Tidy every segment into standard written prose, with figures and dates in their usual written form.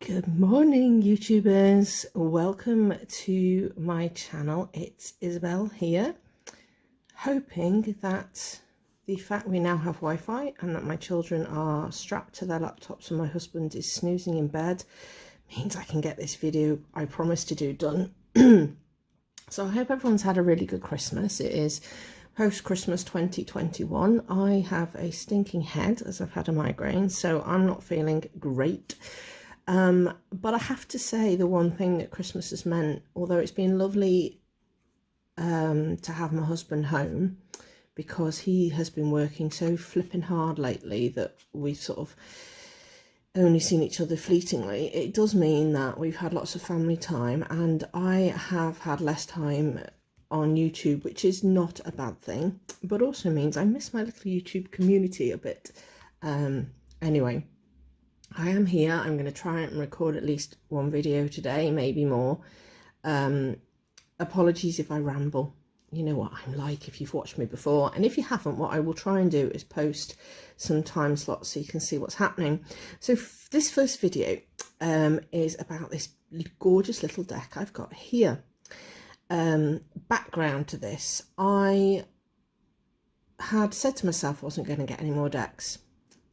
Good morning, YouTubers. Welcome to my channel. It's Isabel here, hoping that the fact we now have Wi-Fi and that my children are strapped to their laptops and my husband is snoozing in bed means I can get this video I promised to do done. So I hope everyone's had a really good Christmas. It is post-Christmas 2021. I have a stinking head as I've had a migraine, so I'm not feeling great. But I have to say, the one thing that Christmas has meant, although it's been lovely to have my husband home, because he has been working so flipping hard lately that we've sort of only seen each other fleetingly, it does mean that we've had lots of family time, and I have had less time on YouTube, which is not a bad thing, but also means I miss my little YouTube community a bit. Anyway, I am here. I'm going to try and record at least one video today, maybe more. Apologies if I ramble. You know what I'm like if you've watched me before. And if you haven't, what I will try and do is post some time slots so you can see what's happening. So this first video is about this gorgeous little deck I've got here. Background to this, I had said to myself I wasn't going to get any more decks.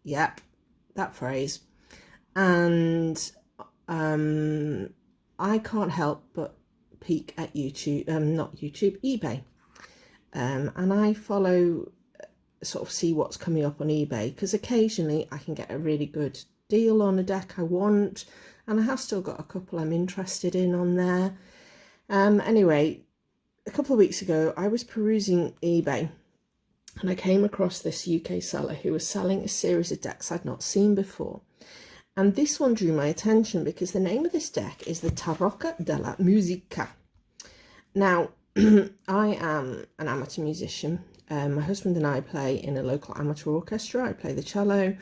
Yep, that phrase. And I can't help but peek at YouTube, not YouTube, eBay. And I follow, sort of see what's coming up on eBay, because occasionally I can get a really good deal on a deck I want, and I have still got a couple I'm interested in on there. Anyway, a couple of weeks ago I was perusing eBay and I came across this UK seller who was selling a series of decks I'd not seen before. And this one drew my attention because the name of this deck is the Tarrocco Alla Musica. Now, I am an amateur musician. My husband and I play in a local amateur orchestra. I play the cello,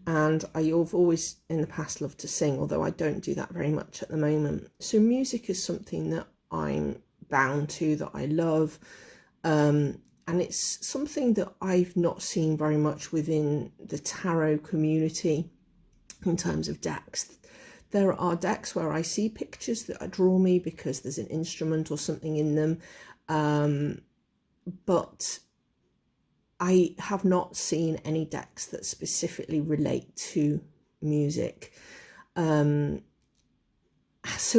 and I've always in the past loved to sing, although I don't do that very much at the moment. So music is something that I'm bound to, that I love, and it's something that I've not seen very much within the tarot community. In terms of decks, there are decks where I see pictures that draw me because there's an instrument or something in them, but I have not seen any decks that specifically relate to music. So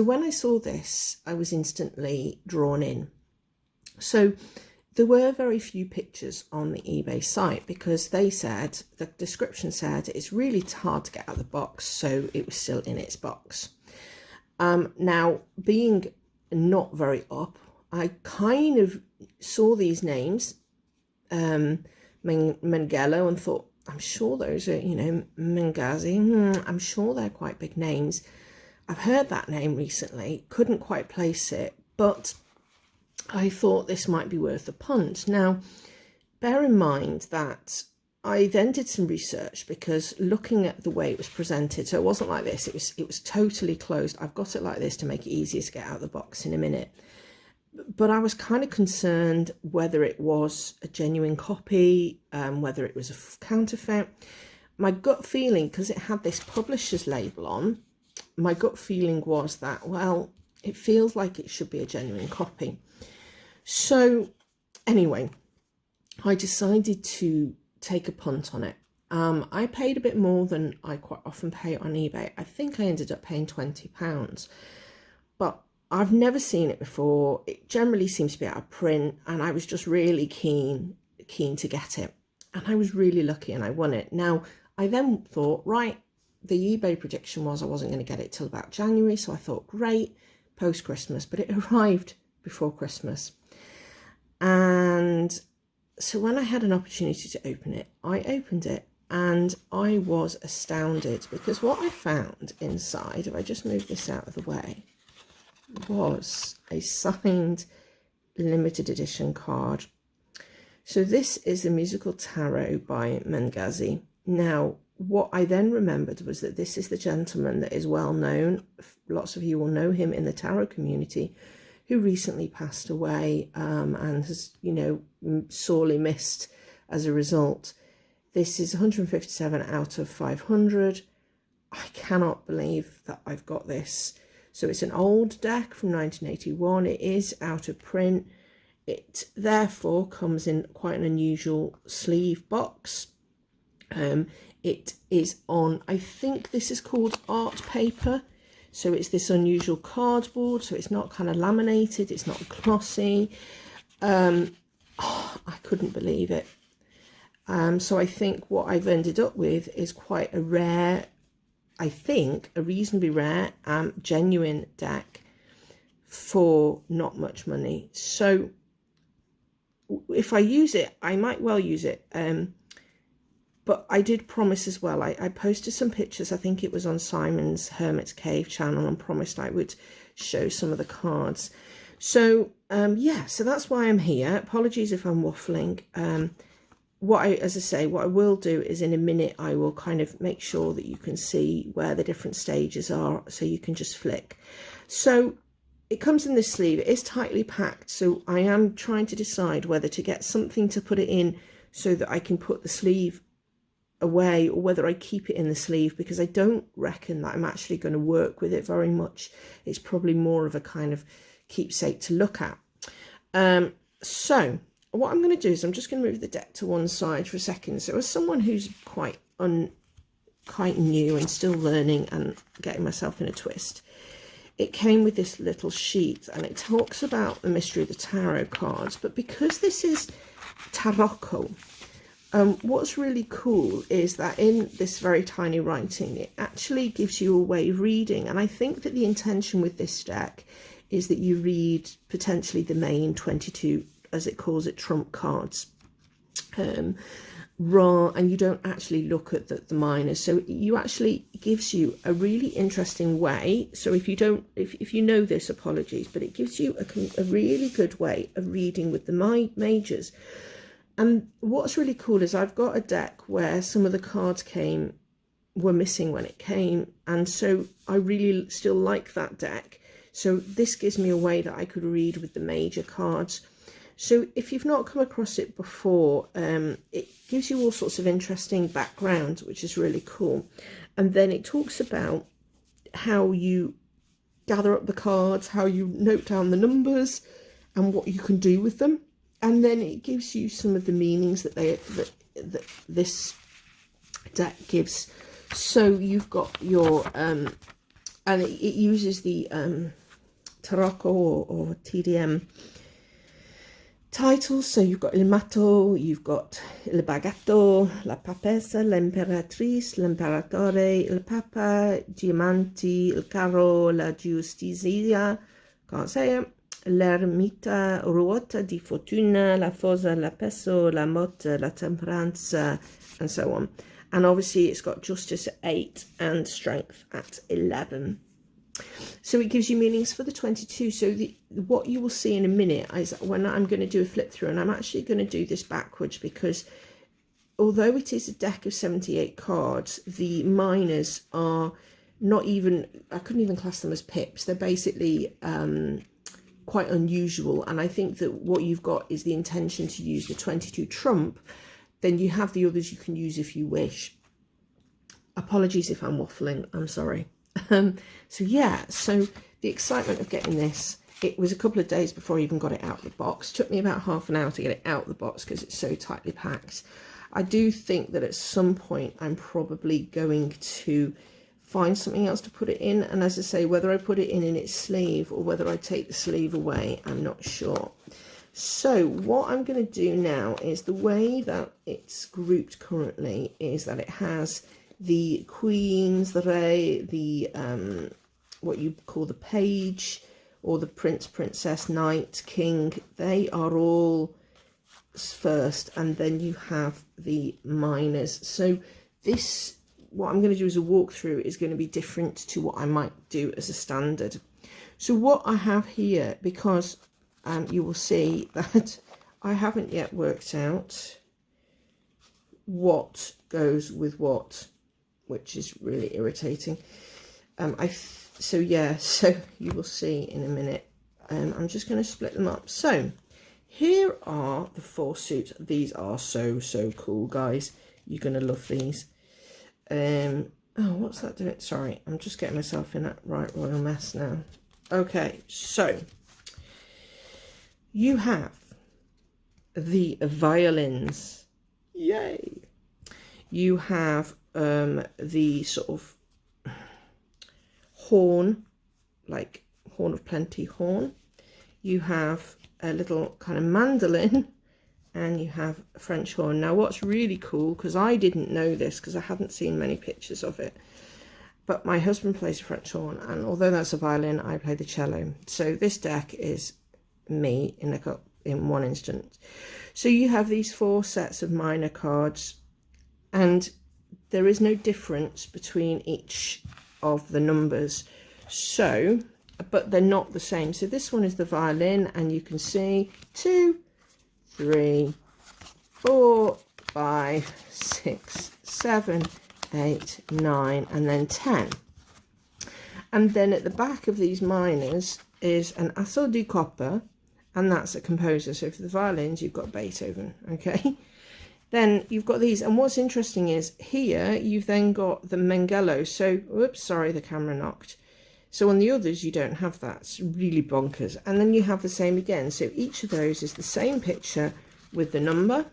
when I saw this, I was instantly drawn in. So there were very few pictures on the eBay site because they said, the description said, it's really hard to get out of the box, so it was still in its box. Now, being not very up, I kind of saw these names, Menghello, and thought, I'm sure those are, you know, Menegazzi, I'm sure they're quite big names. I've heard that name recently, couldn't quite place it, but I thought this might be worth a punt. Now, bear in mind that I then did some research, because looking at the way it was presented, so it wasn't like this, it was totally closed. I've got it like this to make it easier to get out of the box in a minute. But I was kind of concerned whether it was a genuine copy, whether it was a counterfeit. My gut feeling, because it had this publisher's label on, my gut feeling was that, well, it feels like it should be a genuine copy. So anyway, I decided to take a punt on it. I paid a bit more than I quite often pay on eBay. I think I ended up paying £20, but I've never seen it before. It generally seems to be out of print, and I was just really keen to get it. And I was really lucky and I won it. Now, I then thought, right, the eBay prediction was I wasn't going to get it till about January. So I thought, great, post-Christmas, but it arrived before Christmas. And so when I had an opportunity to open it, I opened it, and I was astounded, because what I found inside, if I just move this out of the way, was a signed limited edition card. So this is the Musical Tarot by Menegazzi. Now, what I then remembered was that this is the gentleman that is well known. Lots of you will know him in the tarot community, who recently passed away, and has, you know, sorely missed as a result. This is 157 out of 500. I cannot believe that I've got this. So it's an old deck from 1981. It is out of print. It therefore comes in quite an unusual sleeve box. It is on, I think this is called art paper. So it's this unusual cardboard. So it's not kind of laminated. It's not glossy. I couldn't believe it. So I think what I've ended up with is quite a rare, I think a reasonably rare, genuine deck for not much money. So if I use it, I might well use it. But I did promise as well, I posted some pictures, I think it was on Simon's Hermit's Cave channel, and promised I would show some of the cards. So, yeah, so that's why I'm here. Apologies if I'm waffling. As I say, what I will do is in a minute, I will kind of make sure that you can see where the different stages are, so you can just flick. So it comes in this sleeve. It is tightly packed, so I am trying to decide whether to get something to put it in so that I can put the sleeve away, or whether I keep it in the sleeve, because I don't reckon that I'm actually going to work with it very much. It's probably more of a kind of keepsake to look at. So what I'm going to do is I'm just going to move the deck to one side for a second. So as someone who's quite new and still learning and getting myself in a twist, it came with this little sheet, and it talks about the mystery of the tarot cards. But because this is Tarrocco, what's really cool is that in this very tiny writing, it actually gives you a way of reading. And I think that the intention with this deck is that you read potentially the main 22, as it calls it, trump cards, and you don't actually look at the minors. So you actually, it gives you a really interesting way. So if you know this, apologies, but it gives you a really good way of reading with the majors. And what's really cool is I've got a deck where some of the cards were missing when it came, and so I really still like that deck. So this gives me a way that I could read with the major cards. So if you've not come across it before, it gives you all sorts of interesting background, which is really cool. And then it talks about how you gather up the cards, how you note down the numbers, and what you can do with them. And then it gives you some of the meanings that this deck gives. So you've got your, and it uses the Tarrocco or TDM titles. So you've got il matto, you've got il bagatto, la papessa, l'imperatrice, l'imperatore, il papa, diamanti, il carro, la giustizia, can't say it, l'ermita, ruota di fortuna, la forza, la peso, la morte, la temperanza, and so on. And obviously it's got justice at 8 and strength at 11. So it gives you meanings for the 22. So what you will see in a minute is when I'm going to do a flip through, and I'm actually going to do this backwards, because although it is a deck of 78 cards, the minors are not even, I couldn't even class them as pips. They're basically quite unusual. And I think that what you've got is the intention to use the 22 trump. Then you have the others you can use if you wish. Apologies if I'm waffling, I'm sorry. So yeah, so the excitement of getting this, it was a couple of days before I even got it out of the box. It took me about half an hour to get it out of the box because it's so tightly packed. I do think that at some point I'm probably going to find something else to put it in, and as I say, whether I put it in its sleeve or whether I take the sleeve away, I'm not sure. So what I'm going to do now is, the way that it's grouped currently is that it has the queens, the rey, the what you call the page, or the prince, princess, knight, king. They are all first, and then you have the minors. So this, what I'm going to do as a walkthrough is going to be different to what I might do as a standard. So what I have here, because you will see that I haven't yet worked out what goes with what, which is really irritating. So yeah, so you will see in a minute. I'm just going to split them up. So here are the 4 suits. These are so cool, guys. You're going to love these. And Oh, what's that doing? Sorry, I'm just getting myself in that right royal mess now. Okay, so you have the violins. Yay! You have the sort of horn, like horn of plenty horn. You have a little kind of mandolin, and you have a French horn. Now what's really cool, because I didn't know this because I hadn't seen many pictures of it, but my husband plays a French horn, and although that's a violin, I play the cello. So this deck is me in one instance. So you have these 4 sets of minor cards, and there is no difference between each of the numbers. So, but they're not the same. So this one is the violin, and you can see 2, 3, 4, 5, 6, 7, 8, 9, and then 10. And then at the back of these minors is an asso di coppa, and that's a composer. So for the violins, you've got Beethoven, okay? Then you've got these, and what's interesting is here you've then got the Menghello. So, whoops, sorry, the camera knocked. So on the others, you don't have that. It's really bonkers. And then you have the same again. So each of those is the same picture with the number.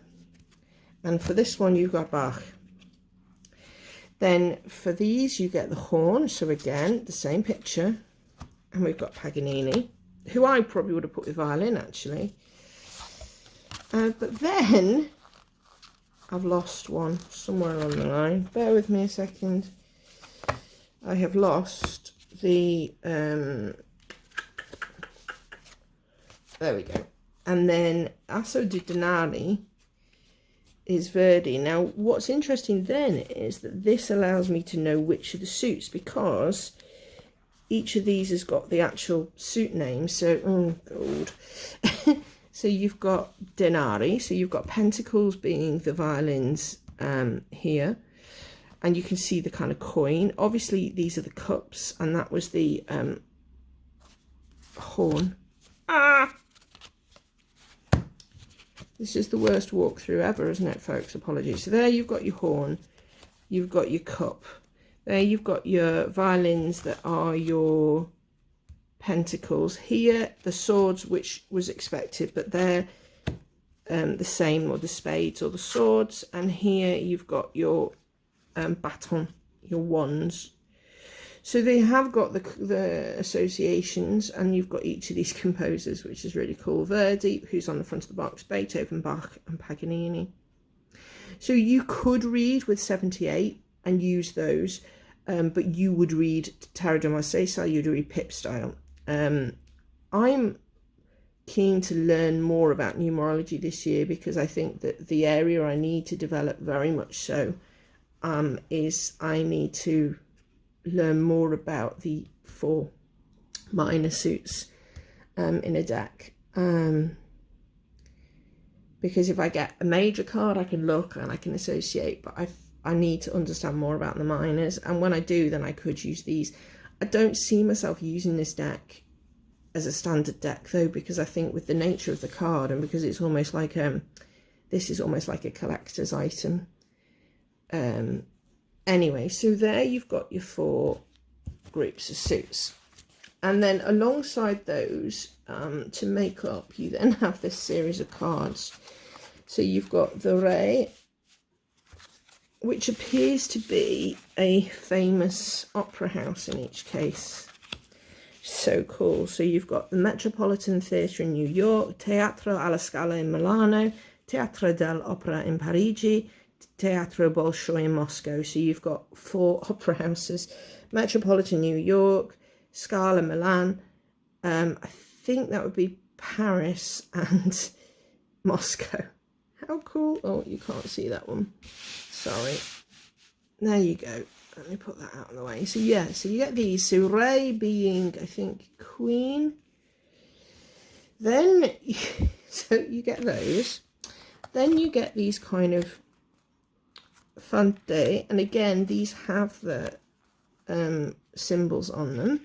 And for this one, you've got Bach. Then for these, you get the horn. So again, the same picture. And we've got Paganini, who I probably would have put with violin, actually. But then I've lost one somewhere on the line. Bear with me a second. I have lost the... there we go. And then Asso di Denari is Verdi. Now, what's interesting then is that this allows me to know which of the suits, because each of these has got the actual suit name. So, oh, God. So you've got Denari, so you've got pentacles being the violins here, and you can see the kind of coin. Obviously, these are the cups, and that was the horn. This is the worst walkthrough ever, isn't it, folks? Apologies. So there you've got your horn, you've got your cup. There you've got your violins that are your pentacles. Here the swords, which was expected, but they're the same, or the spades or the swords. And here you've got your baton, your wands. So they have got the associations, and you've got each of these composers, which is really cool. Verdi, who's on the front of the box, Beethoven, Bach, and Paganini. So you could read with 78 and use those, but you would read Tarot de Marseille style, you'd read Pip style. I'm keen to learn more about numerology this year, because I think that the area I need to develop very much so is I need to learn more about the 4 minor suits in a deck. Because if I get a major card, I can look and I can associate, but I need to understand more about the minors. And when I do, then I could use these. I don't see myself using this deck as a standard deck though, because I think with the nature of the card, and because it's almost like this is almost like a collector's item. Anyway, so there you've got your 4 groups of suits, and then alongside those, to make up, you then have this series of cards. So you've got the Re, which appears to be a famous opera house in each case. So cool. So you've got the Metropolitan Theatre in New York, Teatro alla Scala in Milano, Teatro dell'Opera in Parigi, Teatro Bolshoi in Moscow. So you've got 4 opera houses: Metropolitan New York, Scala Milan, I think that would be Paris, and Moscow. How cool. Oh, you can't see that one, sorry. There you go. Let me put that out of the way. So yeah, so you get these. So Re being, I think, Queen. Then, so you get those. Then you get these kind of Fante. And again, these have the symbols on them.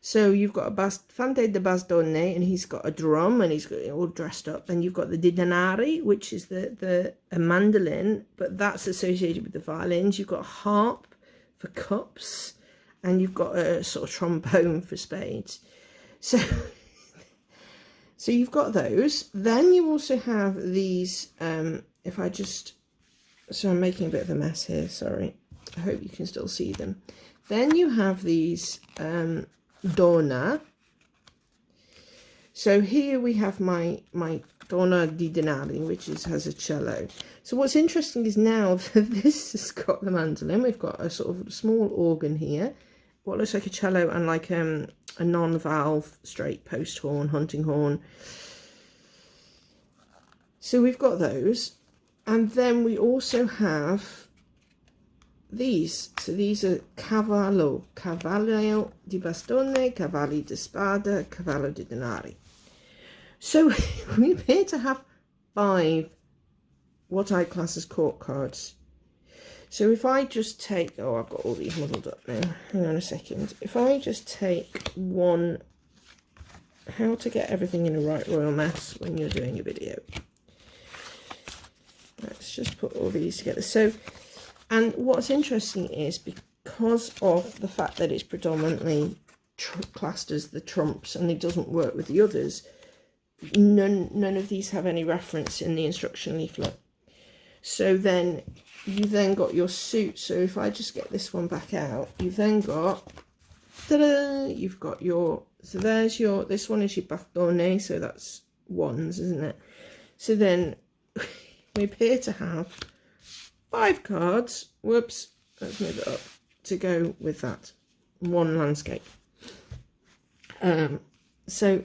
So you've got a Fante de Bastone, and he's got a drum, and he's got it all dressed up. Then you've got the Di Denari, which is a mandolin, but that's associated with the violins. You've got a harp for cups, and you've got a sort of trombone for spades. So so you've got those. Then you also have these, if I just, so I'm making a bit of a mess here, sorry. I hope you can still see them. Then you have these dona. So here we have my dona di denari, which has a cello. So what's interesting is now that this has got the mandolin. We've got a sort of small organ here, what looks like a cello, and like a non-valve straight post horn, hunting horn. So we've got those, and then we also have these. So these are cavallo di bastone, cavalli di spada, cavallo di denari. So we appear to have 5 what I class as court cards. So if I just take, oh, I've got all these muddled up now. Hang on a second. If I just take one, how to get everything in a right royal mess when you're doing a video. Let's just put all these together. So, and what's interesting is because of the fact that it's predominantly classed as the trumps and it doesn't work with the others, none of these have any reference in the instruction leaflet. So then you then got your suit. So if I just get this one back out, you've then got, ta-da, you've got your, so there's your, this one is your bastone, so that's ones, isn't it? So then we appear to have 5 cards, whoops, let's move it up, to go with that one landscape. So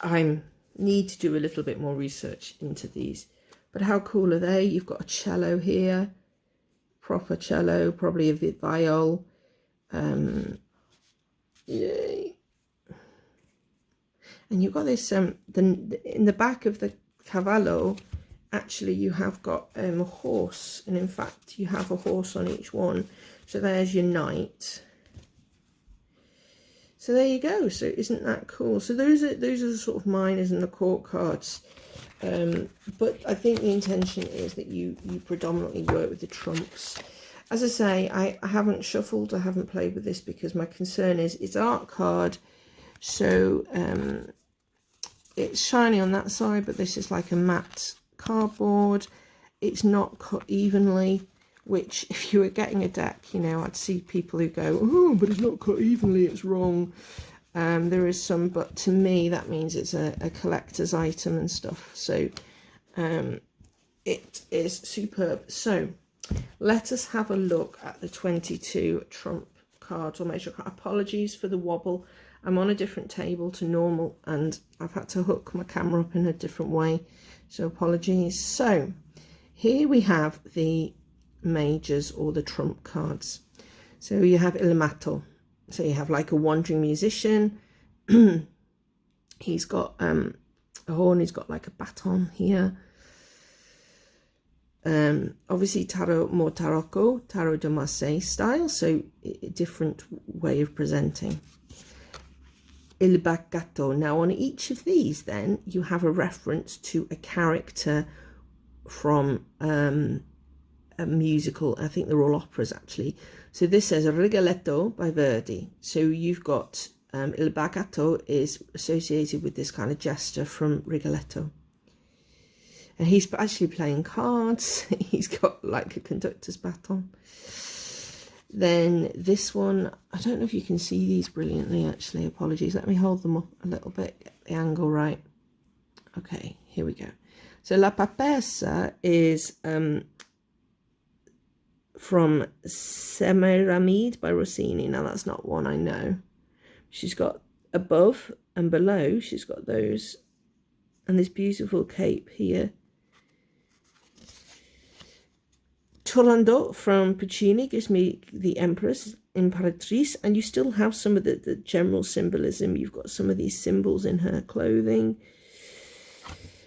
I need to do a little bit more research into these. But how cool are they? You've got a cello here, proper cello, probably a viol. Yay. And you've got this, in the back of the cavallo, actually you have got a horse. And in fact, you have a horse on each one. So there's your knight. So there you go. So isn't that cool? So those are the sort of minors and the court cards. But I think the intention is that you predominantly work with the trumps. As I say, I haven't shuffled, I haven't played with this because my concern is it's art card. So it's shiny on that side, but this is like a matte cardboard. It's not cut evenly, which if you were getting a deck, you know, I'd see people who go, oh, but it's not cut evenly, it's wrong. There is some, but to me that means it's a collector's item and stuff. So it is superb. So let us have a look at the 22 trump cards or major cards. Apologies for the wobble. I'm on a different table to normal and I've had to hook my camera up in a different way. So apologies. So here we have the majors or the trump cards. So you have Il Matto. So you have like a wandering musician. He's got a horn, he's got like a baton here. Obviously more Tarot de Marseille style, so a different way of presenting. Il Bacchetto. Now on each of these then you have a reference to a character from a musical. I think they're all operas actually. So this says Rigoletto by Verdi. So you've got Il Bacchetto is associated with this kind of jester from Rigoletto. And he's actually playing cards. He's got like a conductor's baton. Then this one, I don't know if you can see these brilliantly actually. Apologies. Let me hold them up a little bit, get the angle right. Okay, here we go. So La Papessa is from Semiramide by Rossini. Now that's not one I know. She's got above and below, she's got those, and this beautiful cape here. Turandot from Puccini gives me the Empress, Imperatrice, and you still have some of the general symbolism. You've got some of these symbols in her clothing.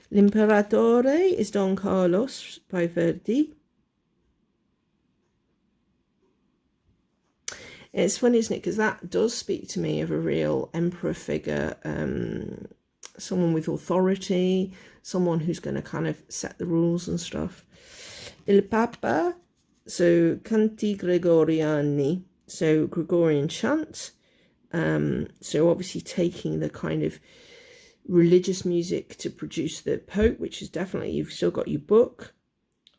L'Imperatore is Don Carlos by Verdi. It's funny, isn't it? Because that does speak to me of a real emperor figure, someone with authority, someone who's going to kind of set the rules and stuff. Il Papa, So Canti Gregoriani, so Gregorian chant. So obviously taking the kind of religious music to produce the Pope, which is definitely, you've still got your book.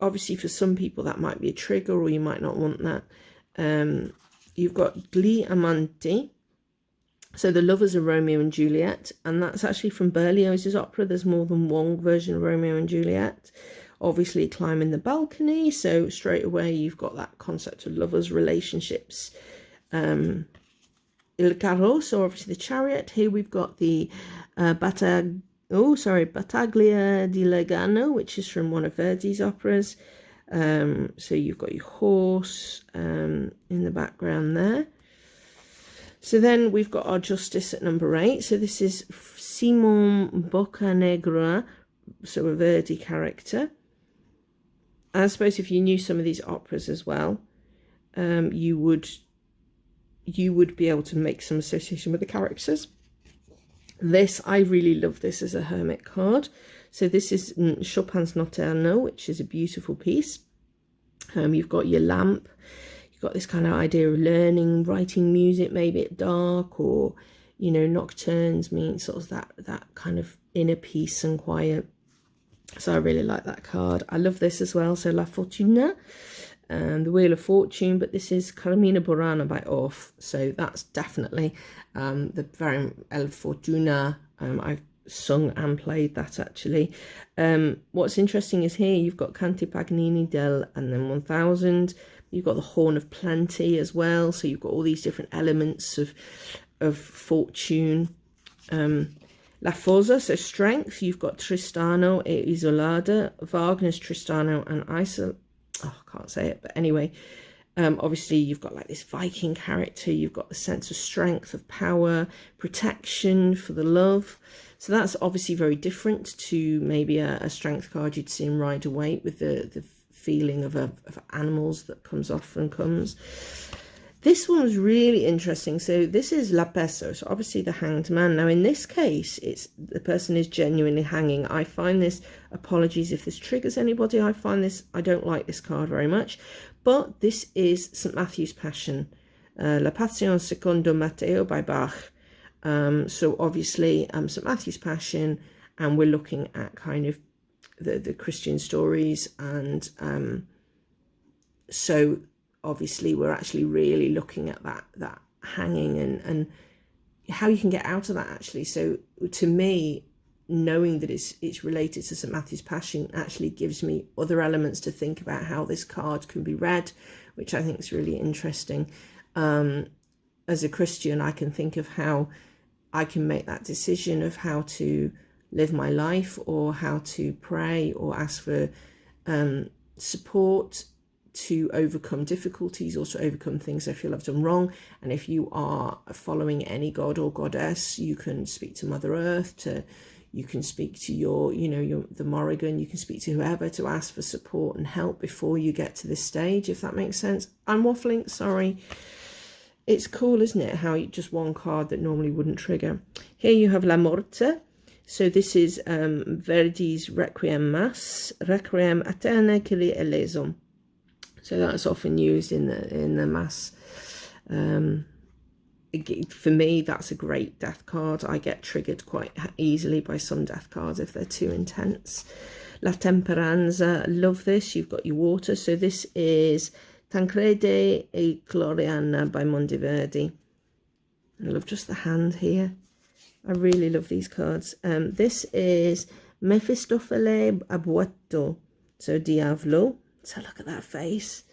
Obviously for some people that might be a trigger, or you might not want that. You've got Gli Amanti, so the lovers of Romeo and Juliet, and that's actually from Berlioz's opera. There's more than one version of Romeo and Juliet. Obviously climbing the balcony, so straight away you've got that concept of lovers, relationships. Il Carro, so obviously the chariot. Here we've got the Battaglia di Legano, which is from one of Verdi's operas. So you've got your horse in the background there. So then we've got our Justice at number 8. So this is Simon Boccanegra, so a Verdi character. I suppose if you knew some of these operas as well, you would be able to make some association with the characters. This, I really love this as a hermit card. So this is Chopin's Notturno, which is a beautiful piece. You've got your lamp. You've got this kind of idea of learning, writing music, maybe at dark, or, you know, nocturnes mean sort of that kind of inner peace and quiet. So I really like that card. I love this as well. So La Fortuna, the Wheel of Fortune, but this is Carmina Burana by Orff. So that's definitely the very El Fortuna. I've sung and played that actually. What's interesting is here you've got Canti Paganini del and then 1000. You've got the Horn of Plenty as well. So you've got all these different elements of fortune. La Forza, so strength. You've got Tristano e Isolada, Wagner's Tristano and I can't say it, but anyway, obviously you've got like this Viking character. You've got the sense of strength, of power, protection for the love. So that's obviously very different to maybe a strength card you'd see in Rider Waite with the feeling of animals that often comes. This one was really interesting. So this is La Peso, so obviously the hanged man. Now in this case, it's the person is genuinely hanging. I find this, apologies if this triggers anybody, I don't like this card very much. But this is St. Matthew's Passion, La Passion Secondo Matteo by Bach. So obviously St. Matthew's Passion, and we're looking at kind of the Christian stories, and so obviously we're actually really looking at that hanging and how you can get out of that actually. So to me, knowing that it's related to St. Matthew's Passion actually gives me other elements to think about how this card can be read, which I think is really interesting. As a Christian, I can think of how I can make that decision of how to live my life, or how to pray or ask for support to overcome difficulties, or to overcome things I feel I've done wrong. And if you are following any god or goddess, you can speak to Mother Earth, you can speak to the Morrigan, you can speak to whoever to ask for support and help before you get to this stage, if that makes sense. I'm waffling, sorry. It's cool, isn't it, how just one card that normally wouldn't trigger. Here you have La Morte. So this is Verdi's Requiem Mass, Requiem Aeterne Kyrie eleison. So that's often used in the Mass. For me, that's a great death card. I get triggered quite easily by some death cards if they're too intense. La Temperanza, love this. You've got your water. So this is Tancredi e Gloriana by Monteverdi. I love just the hand here. I really love these cards. This is Mefistofele Abueto, so Diavolo. So look at that face.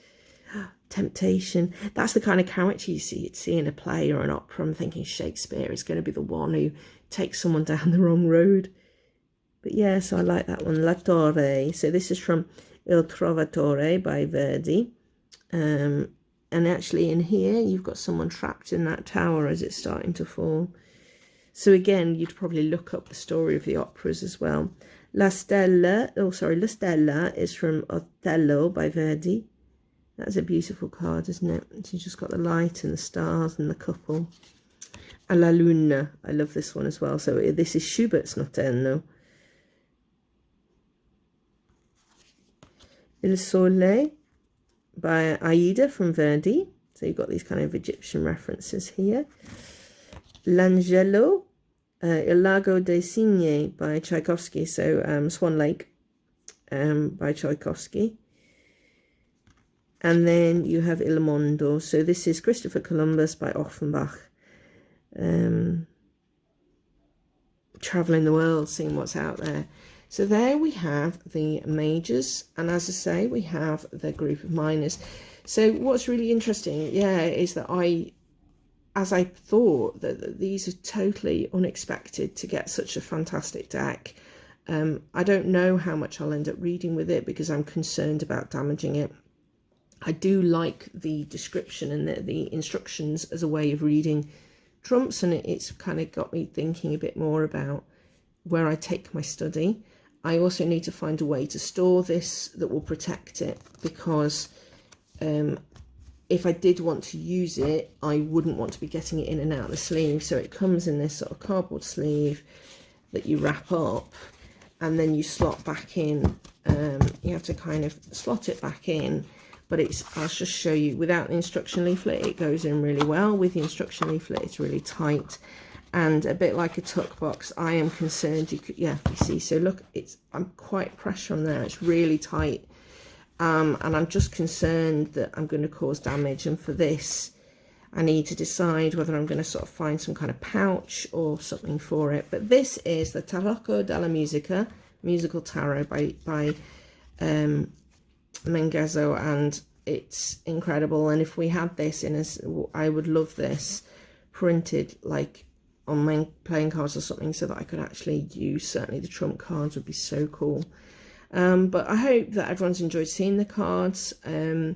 Temptation. That's the kind of character you see in a play or an opera. I'm thinking Shakespeare is going to be the one who takes someone down the wrong road. But yeah, so I like that one. La Torre. So this is from Il Trovatore by Verdi. And actually in here, you've got someone trapped in that tower as it's starting to fall. So again, you'd probably look up the story of the operas as well. La Stella is from Othello by Verdi. That's a beautiful card, isn't it? So you've just got the light and the stars and the couple. Alla Luna, I love this one as well. So this is Schubert's Notturno. Il Sole by Aida from Verdi. So you've got these kind of Egyptian references here. L'Angelo, Il Lago dei Cygni by Tchaikovsky. So Swan Lake by Tchaikovsky. And then you have Il Mondo. So this is Christopher Columbus by Offenbach. Traveling the world, seeing what's out there. So there we have the majors, and as I say, we have the group of minors. So what's really interesting, yeah, is that as I thought that these are totally unexpected to get such a fantastic deck. I don't know how much I'll end up reading with it because I'm concerned about damaging it. I do like the description and the instructions as a way of reading trumps, and it's kind of got me thinking a bit more about where I take my study. I also need to find a way to store this that will protect it, because if I did want to use it, I wouldn't want to be getting it in and out of the sleeve. So it comes in this sort of cardboard sleeve that you wrap up and then you slot back in. You have to kind of slot it back in, but I'll just show you. Without the instruction leaflet, it goes in really well. With the instruction leaflet, it's really tight. And a bit like a tuck box, I am concerned you see, so look, I'm quite pressure on there, it's really tight. And I'm just concerned that I'm going to cause damage, and for this I need to decide whether I'm going to sort of find some kind of pouch or something for it. But this is the Tarrocco Alla Musica, musical tarot by Menghello, and it's incredible. And if we had this I would love this printed like on my playing cards or something, so that I could actually use, certainly the trump cards would be so cool. But I hope that everyone's enjoyed seeing the cards, and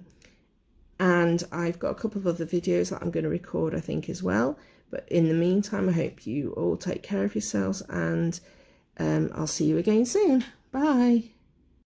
I've got a couple of other videos that I'm going to record, I think, as well. But in the meantime, I hope you all take care of yourselves, and I'll see you again soon. Bye.